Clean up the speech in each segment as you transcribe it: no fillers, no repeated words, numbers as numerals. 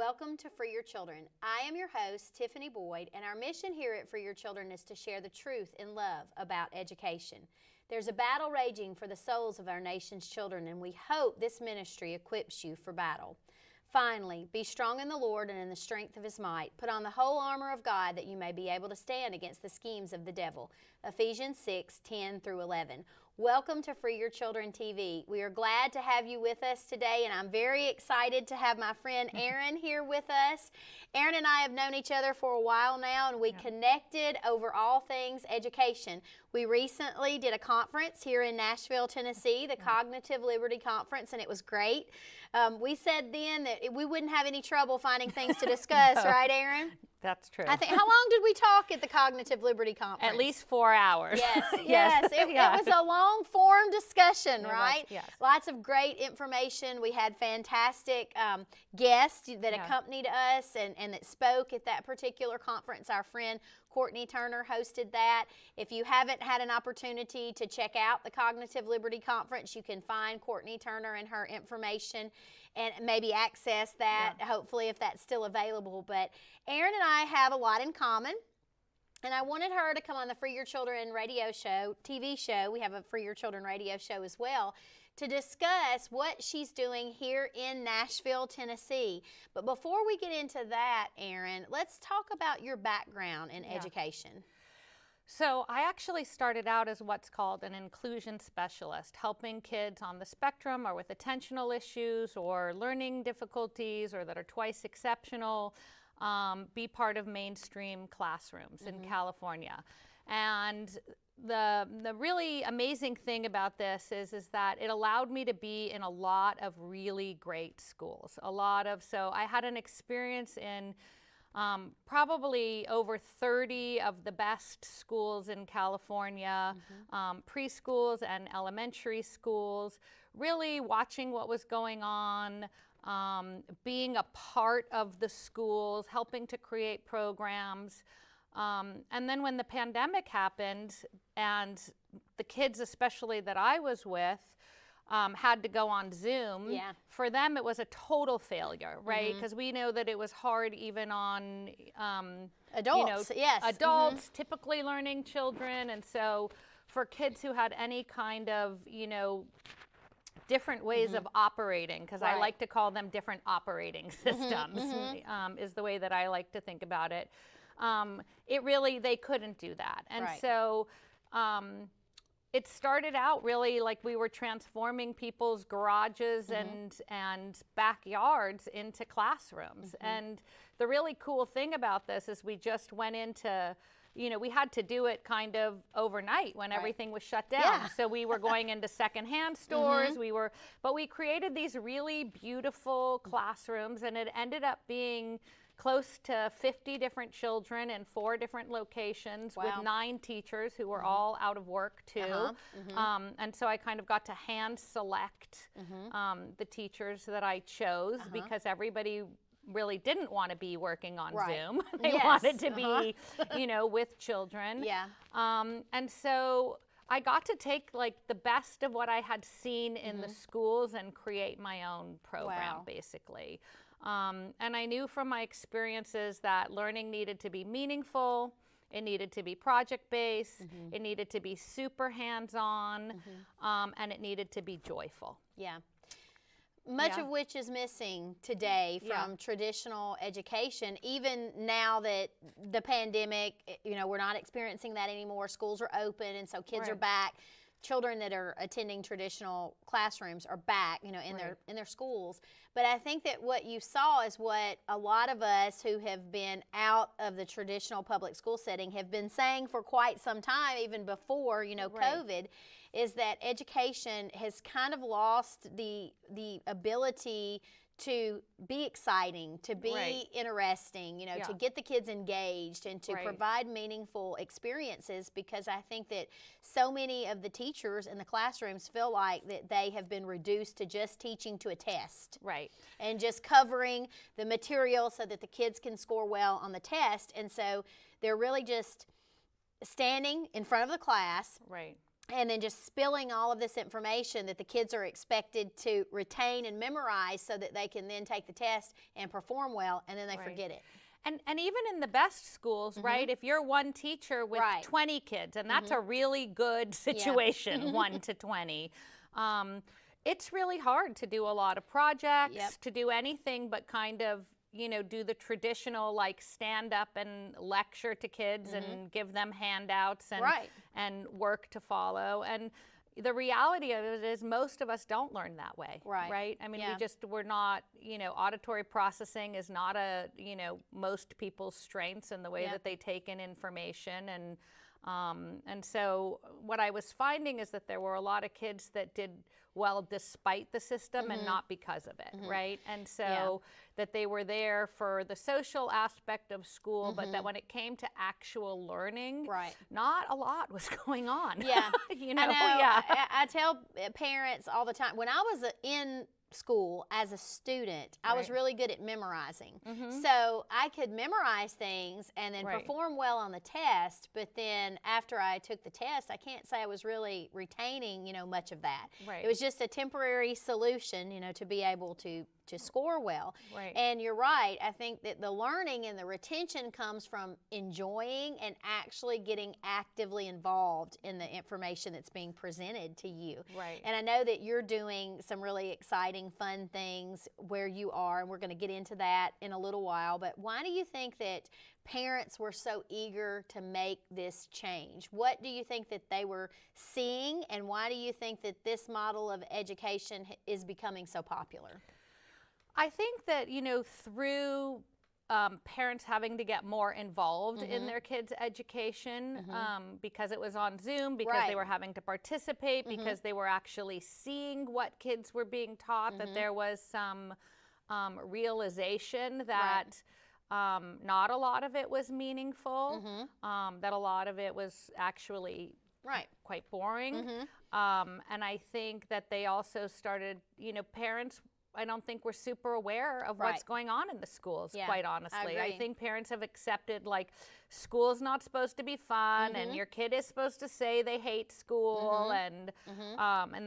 Welcome to Free Your Children. I am your host, Tiffany Boyd, and our mission here at Free Your Children is to share the truth and love about education. There's a battle raging for the souls of our nation's children, and we hope this ministry equips you for battle. Finally, be strong in the Lord and in the strength of His might. Put on the whole armor of God that you may be able to stand against the schemes of the devil. Ephesians 6:10 through 11. Welcome to Free Your Children TV. We are glad to have you with us today, and I'm very excited to have my friend Erin here with us. Erin and I have known each other for a while now, and we connected over all things education. We recently did a conference here in Nashville, Tennessee, the Cognitive Liberty Conference, and it was great. We said then that we wouldn't have any trouble finding things to discuss, No. Right, Erin? That's true. I think, how long did we talk at the Cognitive Liberty Conference? At least 4 hours. Yes, yes. It was a long form discussion, right? Yes. Lots of great information. We had fantastic guests that accompanied us and that spoke at that particular conference. Our friend Courtney Turner hosted that. If you haven't had an opportunity to check out the Cognitive Liberty Conference, you can find Courtney Turner and her information and maybe access that, hopefully, if that's still available. But Erin and I have a lot in common. And I wanted her to come on the Free Your Children radio show, TV show. We have a Free Your Children radio show as well, to discuss what she's doing here in Nashville, Tennessee. But before we get into that, Erin, let's talk about your background in education. So I actually started out as what's called an inclusion specialist, helping kids on the spectrum or with attentional issues or learning difficulties or that are twice exceptional be part of mainstream classrooms in California. And the really amazing thing about this is that it allowed me to be in a lot of really great schools. So I had an experience in probably over 30 of the best schools in California, preschools and elementary schools, really watching what was going on, being a part of the schools, helping to create programs. And then when the pandemic happened and the kids, especially that I was with, had to go on Zoom, for them it was a total failure, right? Because we know that it was hard even on Adults, adults, typically learning children. And so for kids who had any kind of, different ways of operating, because I like to call them different operating systems, is the way that I like to think about it. They couldn't do that. And so it started out really like we were transforming people's garages and backyards into classrooms. And the really cool thing about this is we just went into, we had to do it kind of overnight when everything was shut down. So we were going into secondhand stores. But we created these really beautiful classrooms, and it ended up being close to 50 different children in 4 different locations with 9 teachers who were all out of work too. And so I kind of got to hand select the teachers that I chose because everybody really didn't want to be working on Zoom. They wanted to be, with children. And so I got to take like the best of what I had seen in the schools and create my own program, basically. And I knew from my experiences that learning needed to be meaningful, it needed to be project-based, it needed to be super hands-on, and it needed to be joyful. Much of which is missing today from traditional education. Even now that the pandemic, we're not experiencing that anymore. Schools are open, and so kids are back. Children that are attending traditional classrooms are back, in their schools. But I think that what you saw is what a lot of us who have been out of the traditional public school setting have been saying for quite some time, even before, COVID, is that education has kind of lost the ability to be exciting, to be interesting, to get the kids engaged and to provide meaningful experiences, because I think that so many of the teachers in the classrooms feel like that they have been reduced to just teaching to a test. And just covering the material so that the kids can score well on the test. And so they're really just standing in front of the class and then just spilling all of this information that the kids are expected to retain and memorize so that they can then take the test and perform well, and then they forget it. And even in the best schools, right, if you're one teacher with 20 kids, and that's a really good situation, 1 to 20, it's really hard to do a lot of projects, to do anything but kind of, you know, do the traditional, like, stand up and lecture to kids and give them handouts and work to follow. And the reality of it is most of us don't learn that way, right? I mean, we're not, you know, auditory processing is not most people's strengths in the way that they take in information. And so what I was finding is that there were a lot of kids that did well despite the system and not because of it, right? And so that they were there for the social aspect of school, but that when it came to actual learning, not a lot was going on. You know? I tell parents all the time, when I was in school as a student, I was really good at memorizing. So I could memorize things and then perform well on the test, but then after I took the test, I can't say I was really retaining, you know, much of that. It was just a temporary solution, you know, to be able to score well. And you're right, I think that the learning and the retention comes from enjoying and actually getting actively involved in the information that's being presented to you. And I know that you're doing some really exciting, fun things where you are, and we're going to get into that in a little while, but why do you think that parents were so eager to make this change? What do you think that they were seeing, and why do you think that this model of education is becoming so popular? I think that, you know, through parents having to get more involved in their kids' education because it was on Zoom, because they were having to participate, because they were actually seeing what kids were being taught, that there was some realization that not a lot of it was meaningful, that a lot of it was actually quite boring. And I think that they also started, you know, parents, I don't think we're super aware of what's going on in the schools, quite honestly. I think parents have accepted, like, school's not supposed to be fun, and your kid is supposed to say they hate school, and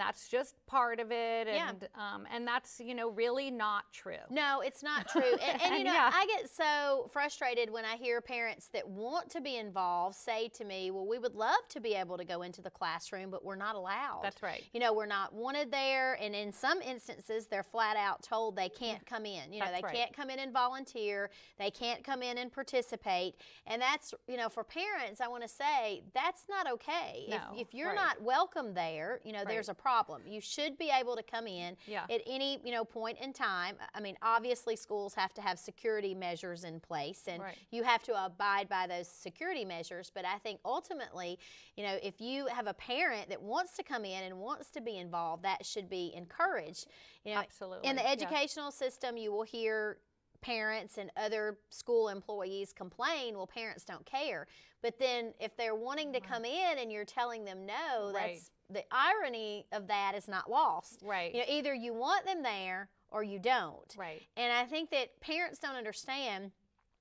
that's just part of it, and that's, you know, really not true. No, it's not true. And you know, I get so frustrated when I hear parents that want to be involved say to me, well, we would love to be able to go into the classroom, but we're not allowed. That's right. You know, we're not wanted there, and in some instances, they're flat out told they can't come in. You know, they can't come in and volunteer, they can't come in and participate, and that's, you know, for parents, I want to say that's not okay. No, if you're not welcome there, you know, there's a problem. You should be able to come in at any, you know, point in time. I mean, obviously schools have to have security measures in place, and you have to abide by those security measures, but I think ultimately, you know, if you have a parent that wants to come in and wants to be involved, that should be encouraged. You know, absolutely. In the educational system, you will hear parents and other school employees complain, well, parents don't care. But then if they're wanting to come in and you're telling them no, that's the irony of that is not lost. You know, either you want them there or you don't. And I think that parents don't understand.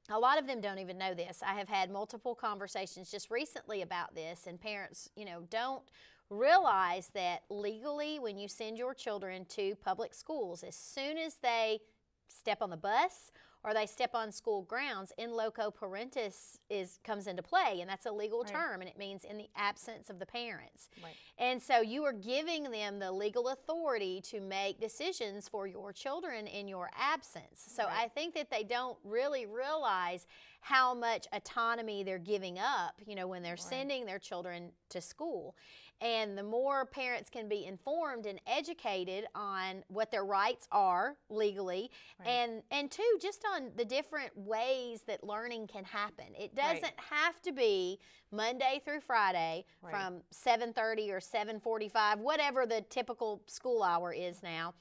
A lot of them don't even know this. I have had multiple conversations just recently about this, and parents, you know, don't realize that legally when you send your children to public schools, as soon as they step on the bus or they step on school grounds, in loco parentis comes into play, and that's a legal term, and it means in the absence of the parents. And so you are giving them the legal authority to make decisions for your children in your absence. So I think that they don't really realize how much autonomy they're giving up, you know, when they're sending their children to school. And the more parents can be informed and educated on what their rights are legally, and two, just on the different ways that learning can happen. It doesn't have to be Monday through Friday from 7:30 or 7:45, whatever the typical school hour is now,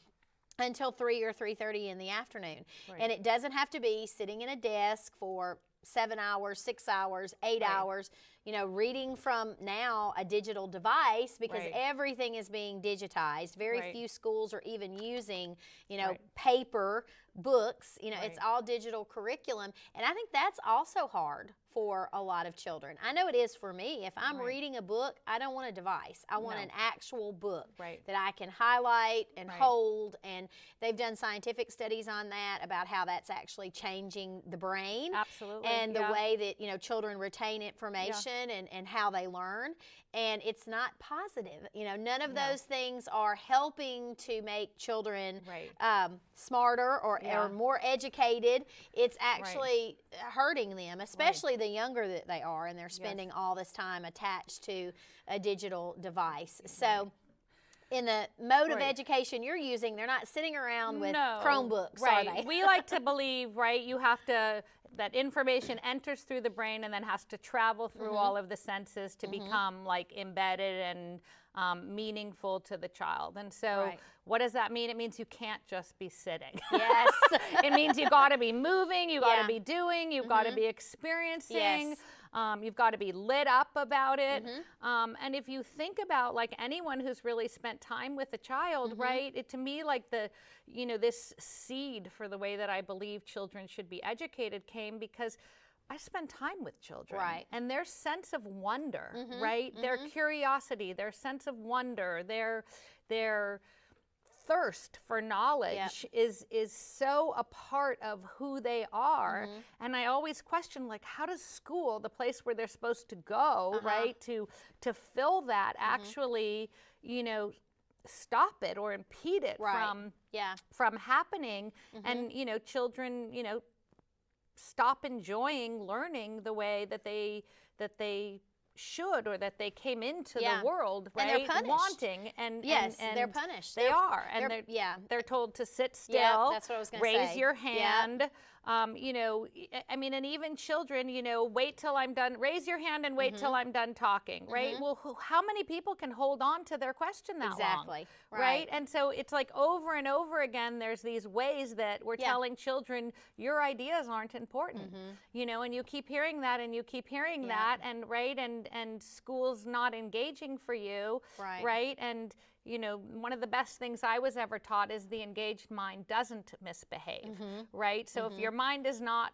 until 3 or 3:30 in the afternoon. And it doesn't have to be sitting in a desk for 7 hours, 6 hours, 8 hours, you know, reading from now a digital device, because everything is being digitized. Very few schools are even using, you know, paper books. You know, it's all digital curriculum. And I think that's also hard for a lot of children. I know it is for me. If I'm reading a book, I don't want a device. I want an actual book that I can highlight and hold. And they've done scientific studies on that, about how that's actually changing the brain. Absolutely. And the way that, you know, children retain information and how they learn. And it's not positive. You know, none of those things are helping to make children smarter or more educated. It's actually hurting them, especially the younger that they are, and they're spending all this time attached to a digital device. So in the mode of education you're using, they're not sitting around with Chromebooks, are they? We like to believe, you have to, that information enters through the brain and then has to travel through all of the senses to become like embedded and meaningful to the child. And so what does that mean? It means you can't just be sitting. Yes. It means you got to be moving, you got to be doing, you've got to be experiencing. Yes. You've got to be lit up about it. And if you think about like anyone who's really spent time with a child, it, to me, like the, you know, this seed for the way that I believe children should be educated came because I spend time with children, and their sense of wonder, their curiosity, their sense of wonder, their thirst for knowledge is so a part of who they are. And I always question, like, how does school, the place where they're supposed to go, to fill that, actually, you know, stop it or impede it from happening, and, you know, children, you know, stop enjoying learning the way that they should, or that they came into the world, and they're punished. Wanting, and they're punished. They are, and they're told to sit still. That's what I was going to say. Raise your hand. You know, I mean, and even children, you know, wait till I'm done. Raise your hand and wait till I'm done talking, right? Well, how many people can hold on to their question that long? Right? And so it's like over and over again, there's these ways that we're telling children, your ideas aren't important, you know, and you keep hearing that and you keep hearing that, and and school's not engaging for you, right? And you know, one of the best things I was ever taught is the engaged mind doesn't misbehave, right? So if your mind is not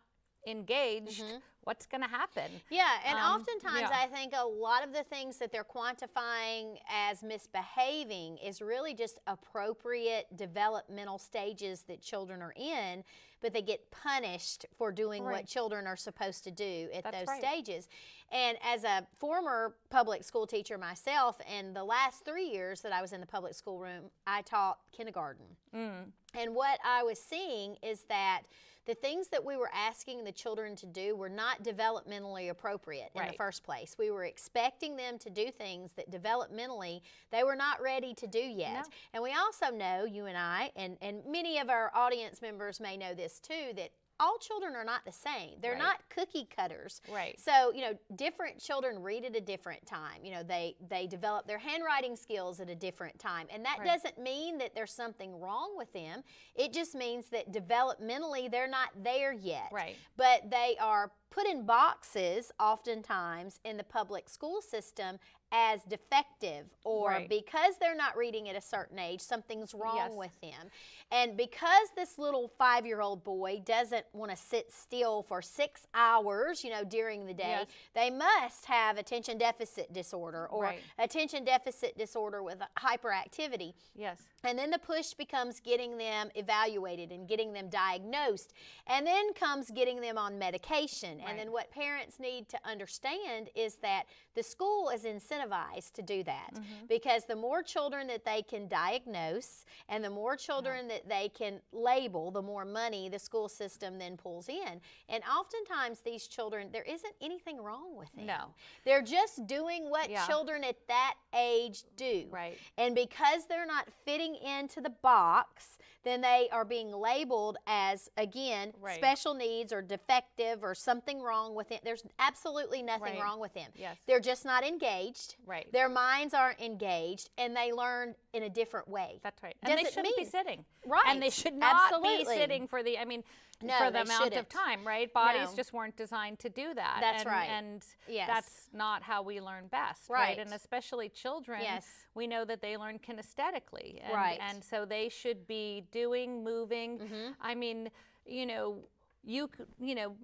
engaged, what's going to happen? Yeah, and oftentimes I think a lot of the things that they're quantifying as misbehaving is really just appropriate developmental stages that children are in, but they get punished for doing what children are supposed to do at those stages. And as a former public school teacher myself, in the last 3 years that I was in the public school room, I taught kindergarten. And what I was seeing is that the things that we were asking the children to do were not developmentally appropriate in the first place. We were expecting them to do things that developmentally they were not ready to do yet. And we also know, you and I, and many of our audience members may know this too, that all children are not the same. They're not cookie cutters. So, you know, different children read at a different time. You know, they develop their handwriting skills at a different time. And that doesn't mean that there's something wrong with them. It just means that developmentally they're not there yet. But they are put in boxes oftentimes in the public school system as defective, or because they're not reading at a certain age, something's wrong with them. And because this little 5-year-old boy doesn't want to sit still for 6 hours, you know, during the day, they must have attention deficit disorder, or attention deficit disorder with hyperactivity. And then the push becomes getting them evaluated and getting them diagnosed, and then comes getting them on medication. And then what parents need to understand is that the school is incentivized to do that, because the more children that they can diagnose and the more children that they can label, the more money the school system then pulls in. And oftentimes these children, there isn't anything wrong with them. They're just doing what children at that age do. And because they're not fitting into the box, then they are being labeled as, again, special needs or defective or something wrong with it. There's absolutely nothing wrong with them. They're just not engaged. engaged. Right. Their minds aren't engaged, and they learn in a different way. That's right. And they shouldn't be sitting. Right. And they should not Absolutely. be sitting for the, No, for the amount shouldn't. of time, right? Bodies just weren't designed to do that. That's right. And yes. that's not how we learn best, right? And especially children, we know that they learn kinesthetically. And, and so they should be doing, moving.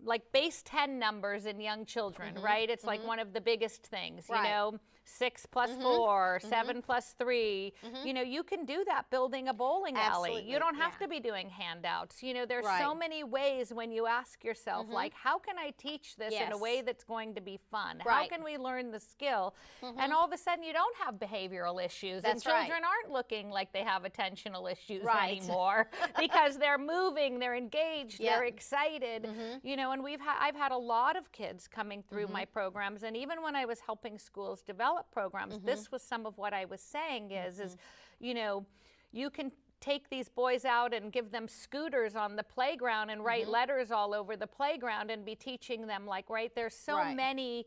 Like base 10 numbers in young children, right? It's like one of the biggest things, you know, 6 plus 4, 7 plus 3. You know, you can do that building a bowling alley. You don't have to be doing handouts. You know, there's so many ways when you ask yourself, like, how can I teach this in a way that's going to be fun? How can we learn the skill? And all of a sudden, you don't have behavioral issues. And children aren't looking like they have attentional issues anymore because they're moving, they're engaged, they're excited. You know, and I've had a lot of kids coming through my programs, and even when I was helping schools develop programs, this was some of what I was saying is, you know, you can take these boys out and give them scooters on the playground and write letters all over the playground and be teaching them, like, there's so many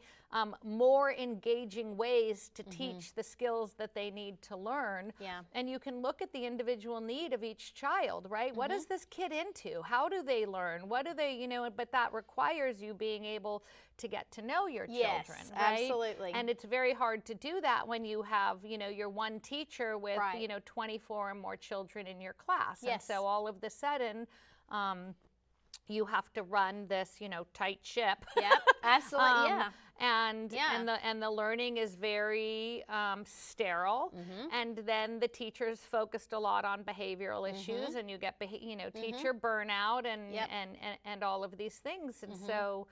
more engaging ways to teach the skills that they need to learn. And you can look at the individual need of each child, right? What is this kid into? How do they learn? What do they, you know, but that requires you being able to get to know your children, right? Absolutely. And it's very hard to do that when you have, you know, your one teacher with, you know, 24 or more children in your class. And so all of the sudden, you have to run this, you know, tight ship. Yep, absolutely, And the learning is very sterile. And then the teachers focused a lot on behavioral issues, and you get, you know, teacher burnout and all of these things. And so,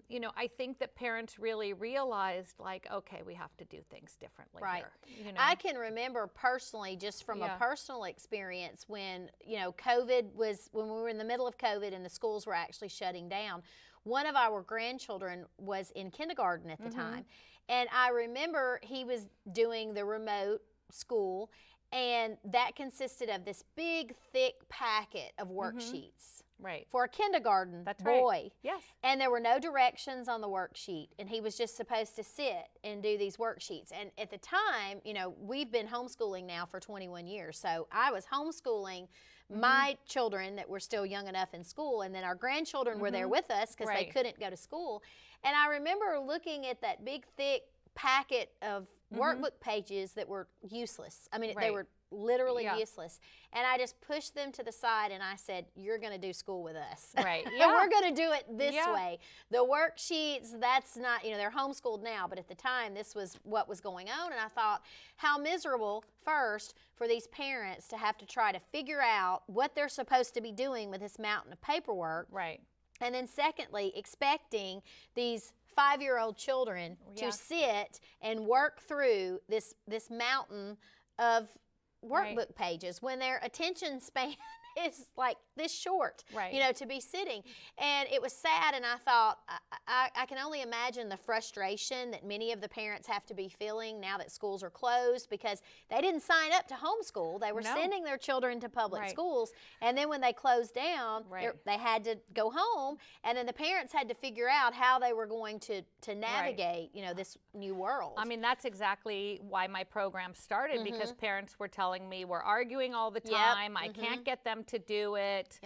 you know, I think that parents really realized, like, okay, we have to do things differently here. You know? I can remember personally, just from a personal experience, when, you know, when we were in the middle of COVID and the schools were actually shutting down, one of our grandchildren was in kindergarten at the time. And I remember he was doing the remote school, and that consisted of this big, thick packet of worksheets. For a kindergarten boy. And there were no directions on the worksheet, and he was just supposed to sit and do these worksheets. And at the time, you know, we've been homeschooling now for 21 years, so I was homeschooling my children that were still young enough in school, and then our grandchildren were there with us because they couldn't go to school. And I remember looking at that big, thick packet of workbook pages that were useless. I mean, they were literally useless. And I just pushed them to the side, and I said, you're going to do school with us. And we're going to do it this way. The worksheets, that's not, you know, they're homeschooled now, but at the time, this was what was going on. And I thought, how miserable, first, for these parents to have to try to figure out what they're supposed to be doing with this mountain of paperwork. And then secondly, expecting these 5-year-old children to sit and work through this mountain of workbook pages when their attention span is like this short, you know, to be sitting. And it was sad, and I thought, I can only imagine the frustration that many of the parents have to be feeling now that schools are closed, because they didn't sign up to homeschool. They were sending their children to public schools, and then when they closed down, they had to go home, and then the parents had to figure out how they were going to navigate, you know, this new world. I mean, that's exactly why my program started, because parents were telling me, we're arguing all the time, I can't get them to do it.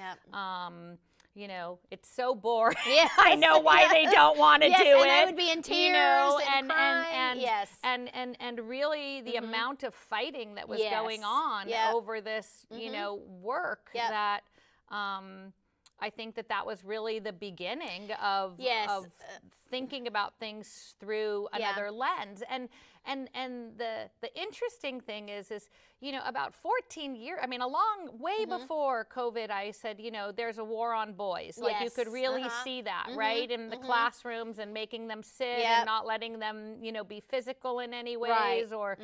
You know, it's so boring. I know why they don't want to do it. And they would be in tears, you know, and crying. And really the amount of fighting that was going on over this, you know, work that I think that was really the beginning of thinking about things through another lens. And the interesting thing is, you know, about 14 years, I mean, a long way before COVID, I said, you know, there's a war on boys. Like, you could really see that, right? In the classrooms, and making them sit and not letting them, you know, be physical in any ways, or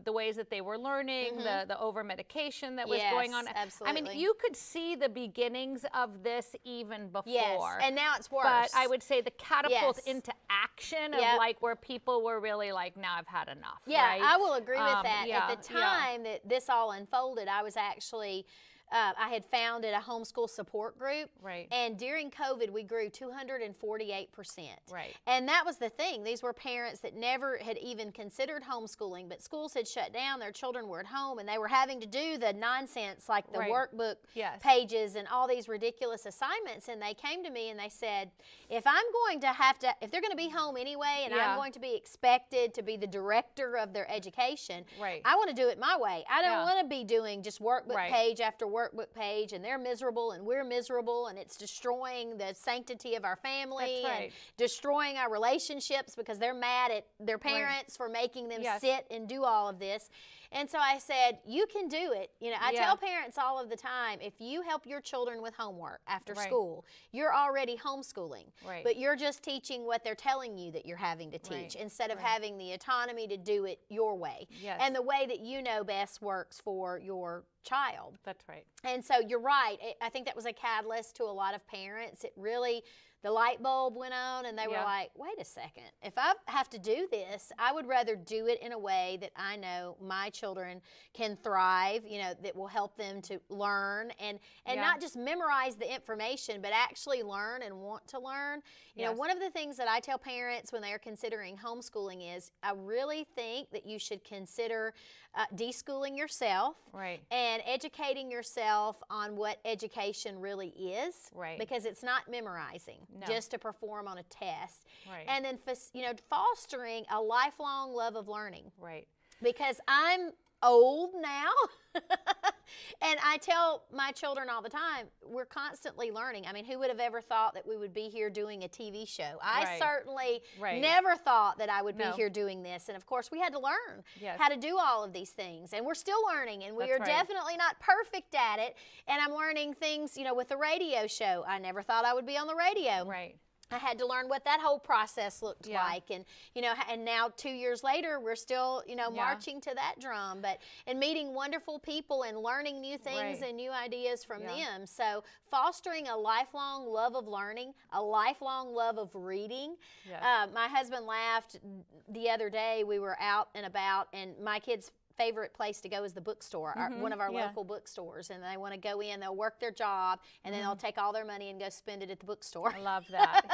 the ways that they were learning, the over-medication that was going on. Absolutely. I mean, you could see the beginnings of this even before. And now it's worse. But I would say the catapult into action of like where people were really like, now I've had enough. I will agree with that. At the time that this all unfolded, I was actually I had founded a homeschool support group. Right. And during COVID, we grew 248%. Right. And that was the thing. These were parents that never had even considered homeschooling, but schools had shut down. Their children were at home, and they were having to do the nonsense like the workbook pages and all these ridiculous assignments. And they came to me and they said, if they're going to be home anyway, and I'm going to be expected to be the director of their education, I want to do it my way. I don't want to be doing just workbook page after workbook page, and they're miserable and we're miserable, and it's destroying the sanctity of our family and destroying our relationships because they're mad at their parents for making them sit and do all of this. And so I said, you can do it. You know, I tell parents all of the time, if you help your children with homework after school, you're already homeschooling, but you're just teaching what they're telling you that you're having to teach instead of having the autonomy to do it your way. And the way that you know best works for your child. That's right. And so you're right. I think that was a catalyst to a lot of parents. It really, the light bulb went on, and they were like, wait a second. If I have to do this, I would rather do it in a way that I know my children can thrive, you know, that will help them to learn and not just memorize the information, but actually learn and want to learn. You know, one of the things that I tell parents when they're considering homeschooling is I really think that you should consider deschooling yourself and educating yourself on what education really is, because it's not memorizing just to perform on a test, and then fostering a lifelong love of learning, because I'm old now. And I tell my children all the time, we're constantly learning. I mean, who would have ever thought that we would be here doing a TV show? I certainly never thought that I would be here doing this. And of course, we had to learn how to do all of these things. And we're still learning, and we are definitely not perfect at it. And I'm learning things, you know, with the radio show. I never thought I would be on the radio. I had to learn what that whole process looked like, and you know, and now 2 years later, we're still, you know, marching to that drum, and meeting wonderful people and learning new things and new ideas from them. So fostering a lifelong love of learning, a lifelong love of reading. My husband laughed the other day. We were out and about, and my kids' favorite place to go is the bookstore, one of our local bookstores, and they want to go in, they'll work their job, and then they'll take all their money and go spend it at the bookstore. I love that.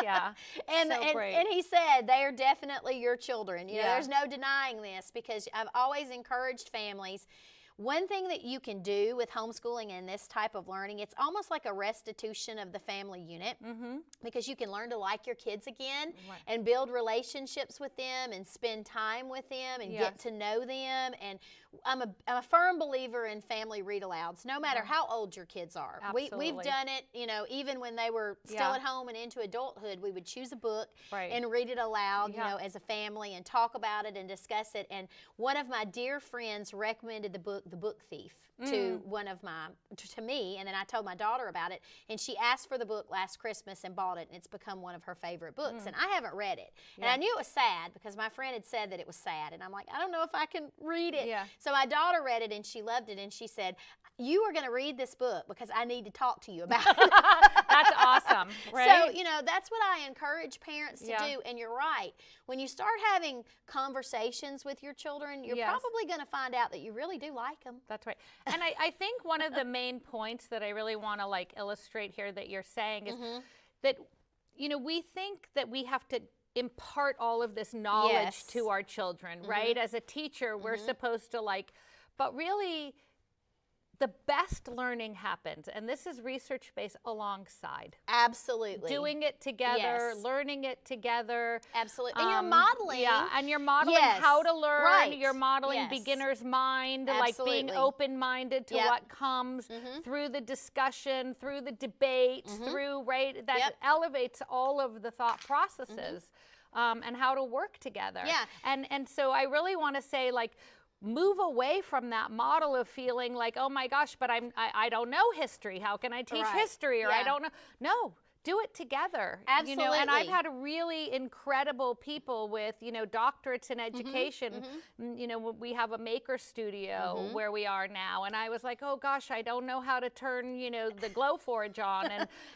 And he said they are definitely your children. You know, there's no denying this, because I've always encouraged families. One thing that you can do with homeschooling and this type of learning, it's almost like a restitution of the family unit, because you can learn to like your kids again and build relationships with them and spend time with them and get to know them. And I'm a firm believer in family read-alouds, no matter how old your kids are. We've done it, you know, even when they were still at home and into adulthood, we would choose a book and read it aloud, you know, as a family, and talk about it and discuss it. And one of my dear friends recommended the book, The Book Thief, to me, and then I told my daughter about it, and she asked for the book last Christmas and bought it, and it's become one of her favorite books. And I haven't read it, and I knew it was sad because my friend had said that it was sad, and I'm like, I don't know if I can read it. So my daughter read it, and she loved it, and she said, you are going to read this book because I need to talk to you about it. That's awesome, right? So, you know, that's what I encourage parents to do. And you're right. When you start having conversations with your children, you're probably going to find out that you really do like them. That's right. And I think one of the main points that I really want to like illustrate here that you're saying is that, you know, we think that we have to impart all of this knowledge to our children, right? As a teacher, we're supposed to but really, the best learning happens, and this is research-based, alongside. Absolutely. Doing it together, learning it together. Absolutely. And you're modeling. And you're modeling how to learn. You're modeling beginner's mind, like being open-minded to what comes through the discussion, through the debates, through, that elevates all of the thought processes and how to work together. And so I really want to say, move away from that model of feeling like, oh my gosh, but I don't know history. How can I teach history? Or I don't know. No, do it together. Absolutely. You know, and I've had really incredible people with, you know, doctorates in education. You know, we have a maker studio where we are now. And I was like, oh gosh, I don't know how to turn, you know, the Glowforge on.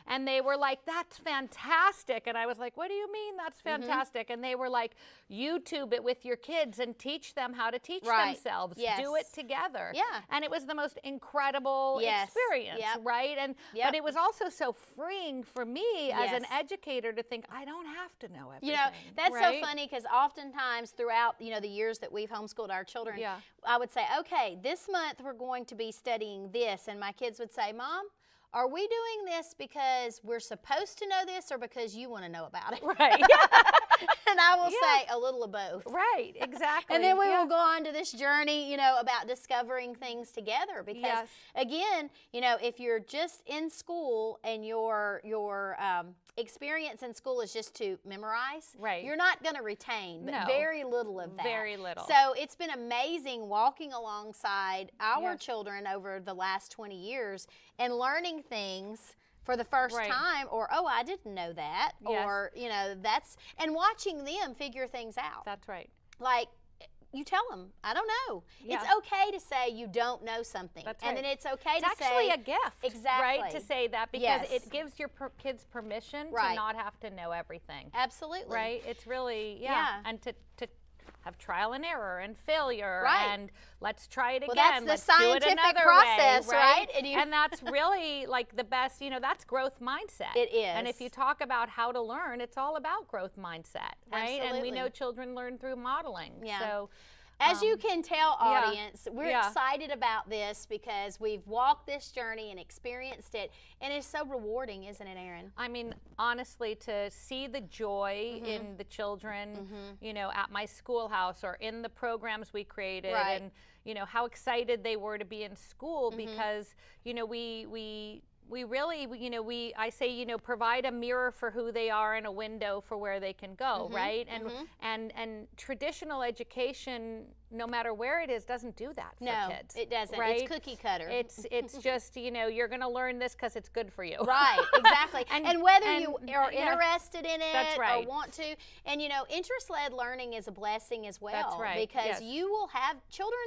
And they were like, that's fantastic. And I was like, what do you mean that's fantastic? And they were like, YouTube it with your kids and teach them how to teach themselves. Do it together. And it was the most incredible experience, right? And but it was also so freeing for me as an educator to think I don't have to know everything. You know, that's so funny because oftentimes throughout, you know, the years that we've homeschooled our children, I would say, okay, this month we're going to be studying this, and my kids would say, Mom, are we doing this because we're supposed to know this or because you want to know about it? Right. And I will say a little of both. Right, exactly. And then we will go on to this journey, you know, about discovering things together. Because again, you know, if you're just in school and your experience in school is just to memorize, you're not going to retain very little of that. Very little. So it's been amazing walking alongside our children over the last 20 years and learning things for the first time, or, oh, I didn't know that, or, you know, and watching them figure things out. That's right. Like, you tell them, I don't know. It's okay to say you don't know something. That's and then it's okay to say. It's actually a gift. Exactly. Right, to say that because it gives your kids permission to not have to know everything. Absolutely. Right? It's really, and to have trial and error and failure and let's try it again. Well, that's the scientific process, right? And that's really like the best, you know, that's growth mindset. It is. And if you talk about how to learn, it's all about growth mindset, right? Absolutely. And we know children learn through modeling. So as you can tell, audience, we're excited about this because we've walked this journey and experienced it, and it's so rewarding, isn't it, Erin? I mean, honestly, to see the joy in the children, you know, at my schoolhouse or in the programs we created, and, you know, how excited they were to be in school because, you know, we really, you know, I say, you know, provide a mirror for who they are and a window for where they can go, right? And traditional education, no matter where it is, doesn't do that for kids. No, it doesn't. Right? It's cookie cutter. It's just, you know, you're going to learn this because it's good for you. Right, exactly. and whether you are interested in it or want to, and, you know, interest-led learning is a blessing as well. That's right. Because you will have children,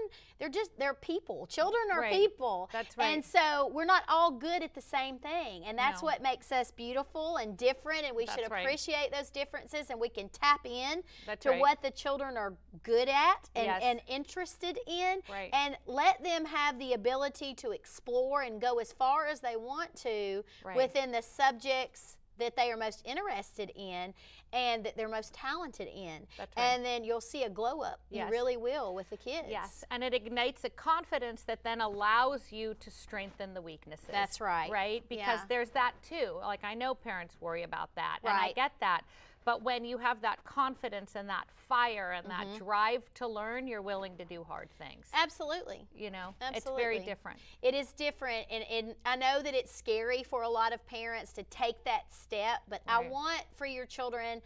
they're people. Children are people. That's right. And so we're not all good at the same thing. And that's what makes us beautiful and different, and we should appreciate those differences, and we can tap in to what the children are good at and interested in, and let them have the ability to explore and go as far as they want to within the subjects that they are most interested in and that they're most talented in. That's right. And then you'll see a glow up. You really will with the kids. Yes, and it ignites a confidence that then allows you to strengthen the weaknesses. That's right. Right? Because there's that too. Like, I know parents worry about that, and I get that. But when you have that confidence and that fire and that drive to learn, you're willing to do hard things. Absolutely. You know, Absolutely. It's very different. It is different, and I know that it's scary for a lot of parents to take that step, but I want for your children,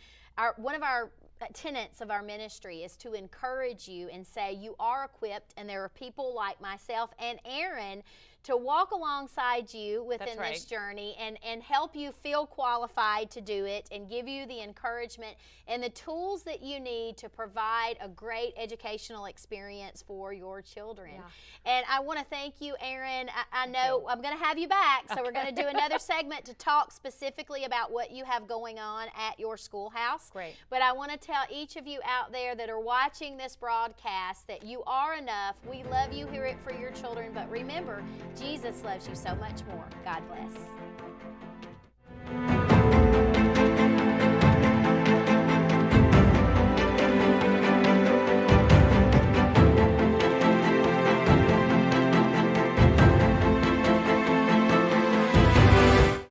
one of our tenets of our ministry is to encourage you and say you are equipped, and there are people like myself and Erin to walk alongside you within this journey and help you feel qualified to do it and give you the encouragement and the tools that you need to provide a great educational experience for your children. And I want to thank you, Erin. I know I'm going to have you back, so we're going to do another segment to talk specifically about what you have going on at your schoolhouse. Great. But I want to tell each of you out there that are watching this broadcast that you are enough. We love you here at For Your Children, but remember, Jesus loves you so much more. God bless.